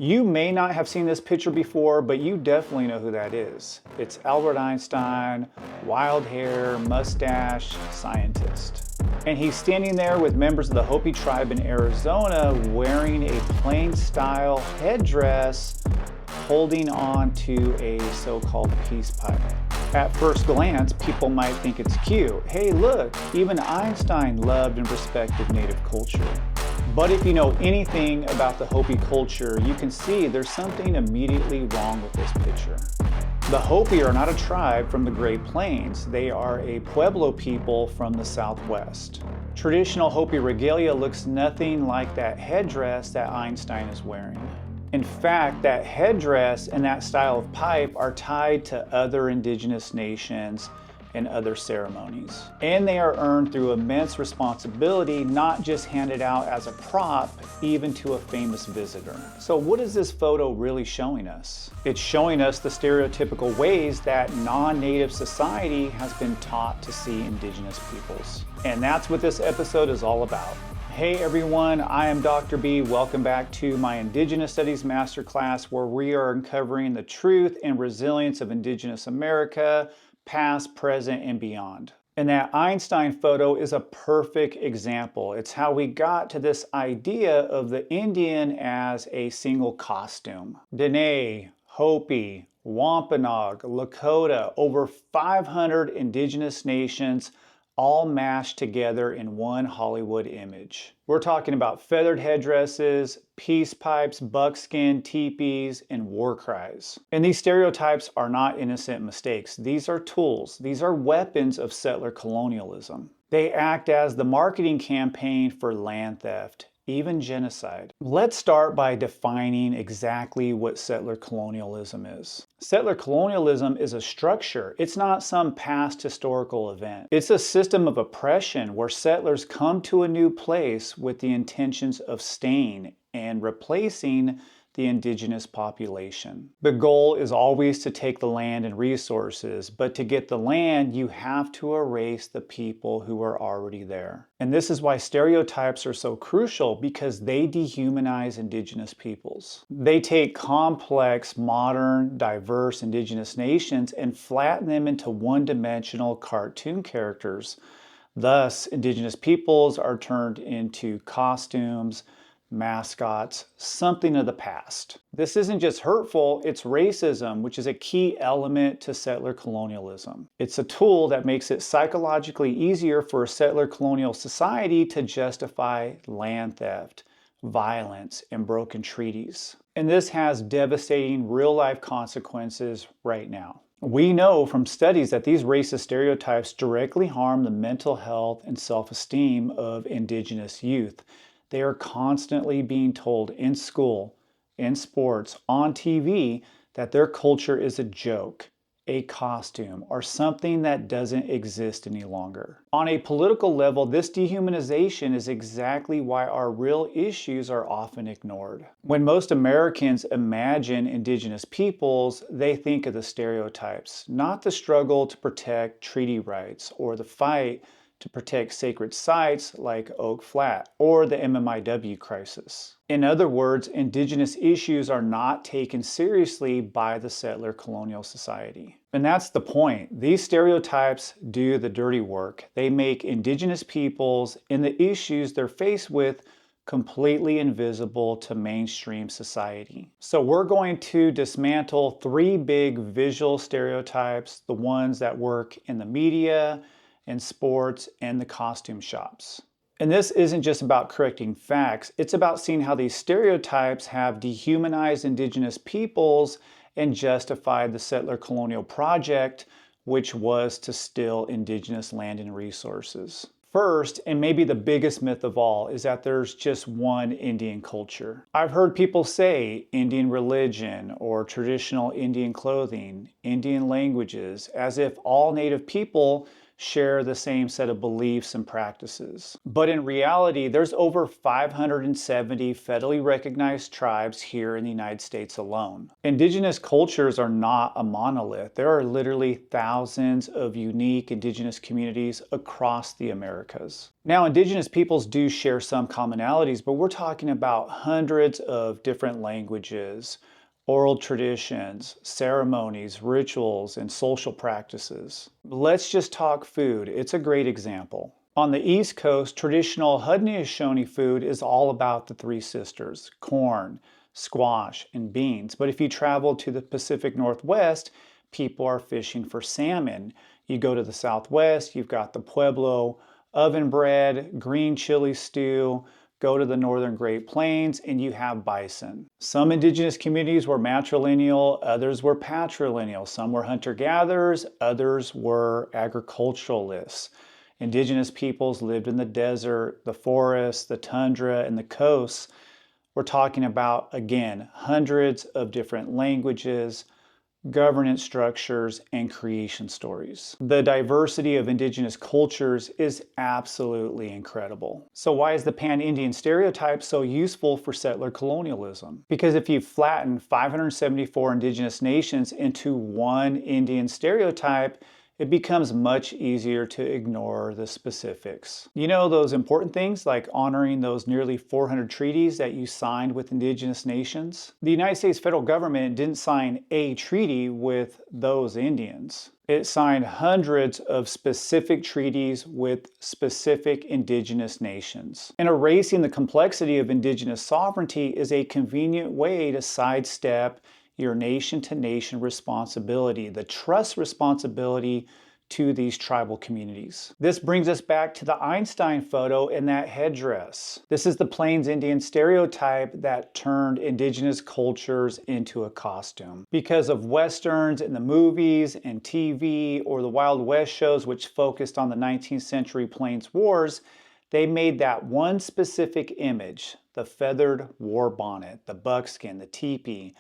You may not have seen this picture before, but you definitely know who that is. It's Albert Einstein, wild hair, mustache, scientist. And he's standing there with members of the Hopi tribe in Arizona wearing a plain style headdress, holding on to a so-called peace pipe. At first glance, people might think it's cute. Hey, look, even Einstein loved and respected native culture. But if you know anything about the Hopi culture, you can see there's something immediately wrong with this picture. The Hopi are not a tribe from the Great Plains. They are a Pueblo people from the Southwest. Traditional Hopi regalia looks nothing like that headdress that Einstein is wearing. In fact, that headdress and that style of pipe are tied to other indigenous nations and other ceremonies. And they are earned through immense responsibility, not just handed out as a prop, even to a famous visitor. So what is this photo really showing us? It's showing us the stereotypical ways that non-native society has been taught to see indigenous peoples. And that's what this episode is all about. Hey everyone, I am Dr. B. Welcome back to my Indigenous Studies Masterclass, where we are uncovering the truth and resilience of Indigenous America, past, present, and beyond. And that Einstein photo is a perfect example. It's how we got to this idea of the Indian as a single costume. Dene, Hopi, Wampanoag, Lakota, over 500 indigenous nations all mashed together in one Hollywood image. We're talking about feathered headdresses, peace pipes, buckskin, teepees, and war cries. And these stereotypes are not innocent mistakes. These are tools. These are weapons of settler colonialism. They act as the marketing campaign for land theft, even genocide. Let's start by defining exactly what settler colonialism is. Settler colonialism is a structure. It's not some past historical event. It's a system of oppression where settlers come to a new place with the intentions of staying and replacing the indigenous population. The goal is always to take the land and resources, but to get the land, you have to erase the people who are already there. And this is why stereotypes are so crucial, because they dehumanize indigenous peoples. They take complex, modern, diverse indigenous nations and flatten them into one-dimensional cartoon characters. Thus, indigenous peoples are turned into costumes, mascots, something of the past. This isn't just hurtful, it's racism, which is a key element to settler colonialism. It's a tool that makes it psychologically easier for a settler colonial society to justify land theft, violence, and broken treaties. And this has devastating real-life consequences right now. We know from studies that these racist stereotypes directly harm the mental health and self-esteem of indigenous youth. They are constantly being told in school, in sports, on TV, that their culture is a joke, a costume, or something that doesn't exist any longer. On a political level, this dehumanization is exactly why our real issues are often ignored. When most Americans imagine indigenous peoples, they think of the stereotypes, not the struggle to protect treaty rights or the fight to protect sacred sites like Oak Flat or the MMIW crisis. In other words, indigenous issues are not taken seriously by the settler colonial society. And that's the point. These stereotypes do the dirty work. They make indigenous peoples and the issues they're faced with completely invisible to mainstream society. So we're going to dismantle three big visual stereotypes, the ones that work in the media, in sports, and the costume shops. And this isn't just about correcting facts, it's about seeing how these stereotypes have dehumanized indigenous peoples and justified the settler colonial project, which was to steal indigenous land and resources. First, and maybe the biggest myth of all, is that there's just one Indian culture. I've heard people say Indian religion or traditional Indian clothing, Indian languages, as if all native people share the same set of beliefs and practices. But in reality, there's over 570 federally recognized tribes here in the United States alone. Indigenous cultures are not a monolith. There are literally thousands of unique indigenous communities across the Americas. Now, indigenous peoples do share some commonalities, but we're talking about hundreds of different languages, oral traditions, ceremonies, rituals, and social practices. Let's just talk food. It's a great example. On the East Coast, traditional Haudenosaunee food is all about the Three Sisters: corn, squash, and beans. But if you travel to the Pacific Northwest, people are fishing for salmon. You go to the Southwest, you've got the Pueblo oven bread, green chili stew. Go to the northern Great Plains and you have bison. Some indigenous communities were matrilineal, others were patrilineal. Some were hunter-gatherers, others were agriculturalists. Indigenous peoples lived in the desert, the forests, the tundra, and the coasts. We're talking about, again, hundreds of different languages, governance structures, and creation stories. The diversity of indigenous cultures is absolutely incredible. So why is the pan-Indian stereotype so useful for settler colonialism? Because if you flatten 574 indigenous nations into one Indian stereotype, it becomes much easier to ignore the specifics. You know, those important things like honoring those nearly 400 treaties that you signed with indigenous nations? The United States federal government didn't sign a treaty with those Indians. It signed hundreds of specific treaties with specific indigenous nations. And erasing the complexity of indigenous sovereignty is a convenient way to sidestep your nation-to-nation responsibility, the trust responsibility to these tribal communities. This brings us back to the Einstein photo and that headdress. This is the Plains Indian stereotype that turned indigenous cultures into a costume. Because of Westerns in the movies and TV or the Wild West shows which focused on the 19th century Plains Wars, they made that one specific image, the feathered war bonnet, the buckskin, the teepee,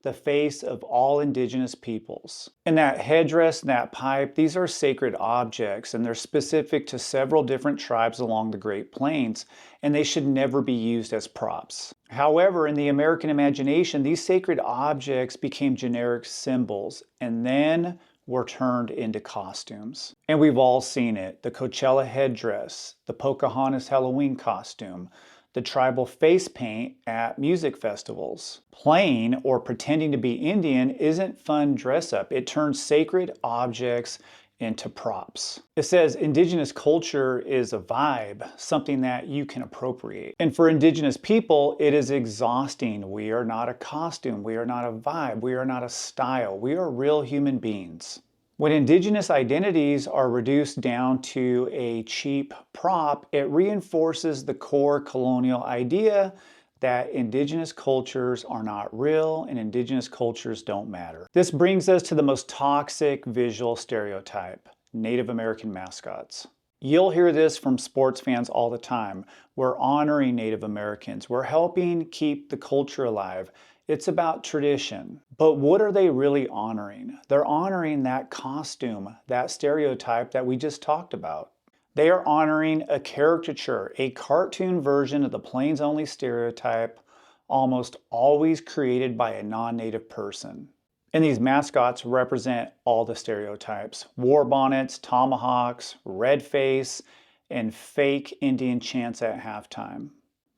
the face of all indigenous peoples. And that headdress and that pipe, these are sacred objects and they're specific to several different tribes along the Great Plains, and they should never be used as props. However, in the American imagination, these sacred objects became generic symbols and then were turned into costumes. And we've all seen it: the Coachella headdress, the Pocahontas Halloween costume, the tribal face paint at music festivals. Playing or pretending to be Indian isn't fun dress up. It turns sacred objects into props. It says indigenous culture is a vibe, something that you can appropriate. And for indigenous people, it is exhausting. We are not a costume. We are not a vibe. We are not a style. We are real human beings. When indigenous identities are reduced down to a cheap prop, it reinforces the core colonial idea that indigenous cultures are not real and indigenous cultures don't matter. This brings us to the most toxic visual stereotype: Native American mascots. You'll hear this from sports fans all the time. We're honoring Native Americans. We're helping keep the culture alive. It's about tradition. But what are they really honoring? They're honoring that costume, that stereotype that we just talked about. They are honoring a caricature, a cartoon version of the Plains-only stereotype, almost always created by a non-native person. And these mascots represent all the stereotypes: war bonnets, tomahawks, red face, and fake Indian chants at halftime.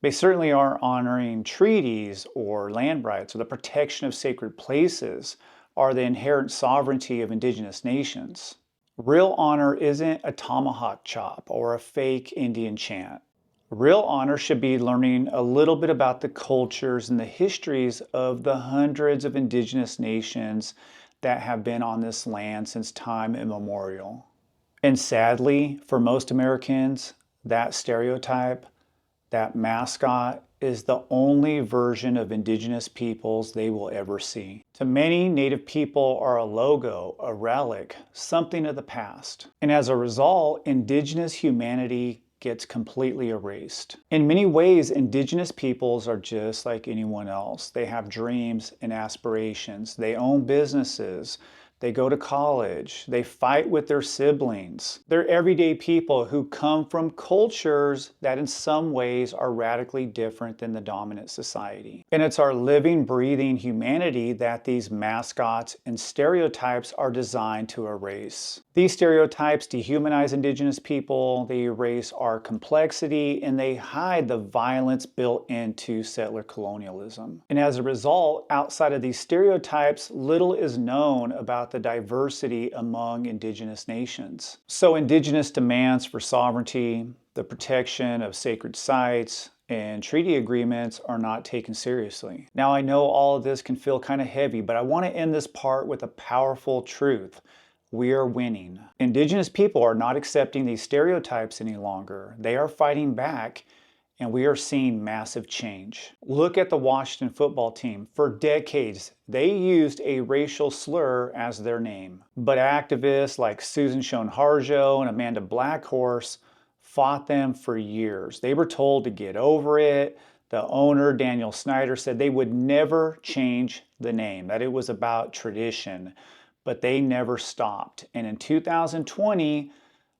They certainly aren't honoring treaties or land rights or the protection of sacred places or the inherent sovereignty of indigenous nations. Real honor isn't a tomahawk chop or a fake Indian chant. Real honor should be learning a little bit about the cultures and the histories of the hundreds of indigenous nations that have been on this land since time immemorial. And sadly, for most Americans, that stereotype, that mascot, is the only version of indigenous peoples they will ever see. To many, Native people are a logo, a relic, something of the past. And as a result, indigenous humanity gets completely erased. In many ways, indigenous peoples are just like anyone else. They have dreams and aspirations. They own businesses. They go to college. They fight with their siblings. They're everyday people who come from cultures that in some ways are radically different than the dominant society. And it's our living, breathing humanity that these mascots and stereotypes are designed to erase. These stereotypes dehumanize indigenous people, they erase our complexity, and they hide the violence built into settler colonialism. And as a result, outside of these stereotypes, little is known about the diversity among indigenous nations. So indigenous demands for sovereignty, the protection of sacred sites, and treaty agreements are not taken seriously. Now I know all of this can feel kind of heavy, but I want to end this part with a powerful truth. We are winning. Indigenous people are not accepting these stereotypes any longer. They are fighting back, and we are seeing massive change. Look at the Washington football team. For decades, they used a racial slur as their name. But activists like Susan Schoen Harjo and Amanda Blackhorse fought them for years. They were told to get over it. The owner, Daniel Snyder, said they would never change the name, that it was about tradition. But they never stopped. And in 2020,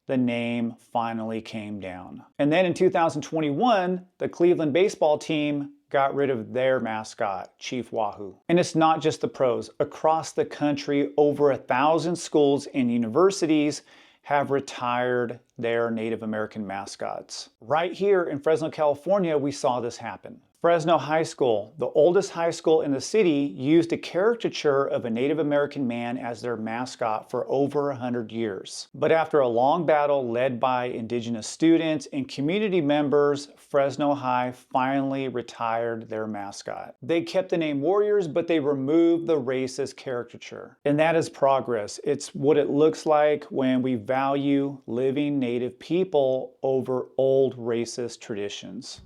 the name finally came down. And then in 2021, the Cleveland baseball team got rid of their mascot, Chief Wahoo. And it's not just the pros. Across the country, over 1,000 schools and universities have retired their Native American mascots. Right here in Fresno, California, we saw this happen. Fresno High School, the oldest high school in the city, used a caricature of a Native American man as their mascot for over 100 years. But after a long battle led by indigenous students and community members, Fresno High finally retired their mascot. They kept the name Warriors, but they removed the racist caricature. And that is progress. It's what it looks like when we value living Native people over old racist traditions.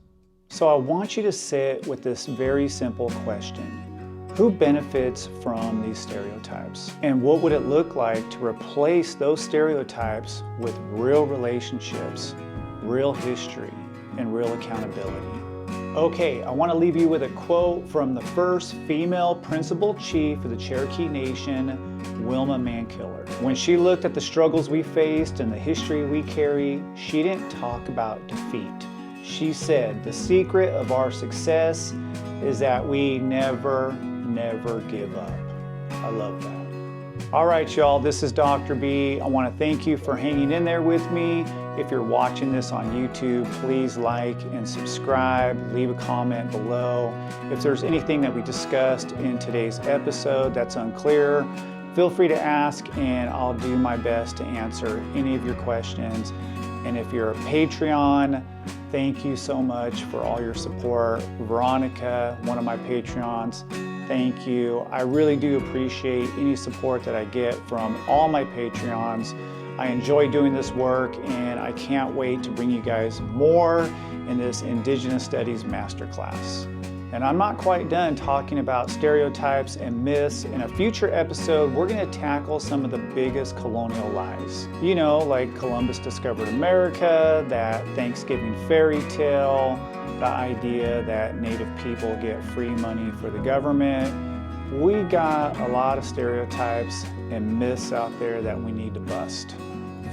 So I want you to sit with this very simple question. Who benefits from these stereotypes? And what would it look like to replace those stereotypes with real relationships, real history, and real accountability? Okay, I want to leave you with a quote from the first female principal chief of the Cherokee Nation, Wilma Mankiller. When she looked at the struggles we faced and the history we carry, she didn't talk about defeat. She said, the secret of our success is that we never give up. I love that. All right, y'all, this is Dr. B. I want to thank you for hanging in there with me. If you're watching this on YouTube, please like and subscribe, leave a comment below. If there's anything that we discussed in today's episode that's unclear, feel free to ask and I'll do my best to answer any of your questions. And if you're a Patreon, thank you so much for all your support. Veronica, one of my Patreons, thank you. I really do appreciate any support that I get from all my Patreons. I enjoy doing this work and I can't wait to bring you guys more in this Indigenous Studies Masterclass. And I'm not quite done talking about stereotypes and myths. In a future episode, we're going to tackle some of the biggest colonial lies. You know, like Columbus discovered America, that Thanksgiving fairy tale, the idea that Native people get free money for the government. We got a lot of stereotypes and myths out there that we need to bust.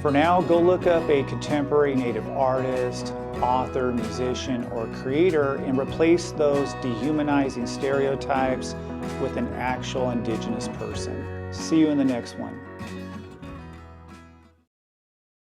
For now, go look up a contemporary Native artist, author, musician, or creator and replace those dehumanizing stereotypes with an actual Indigenous person. See you in the next one.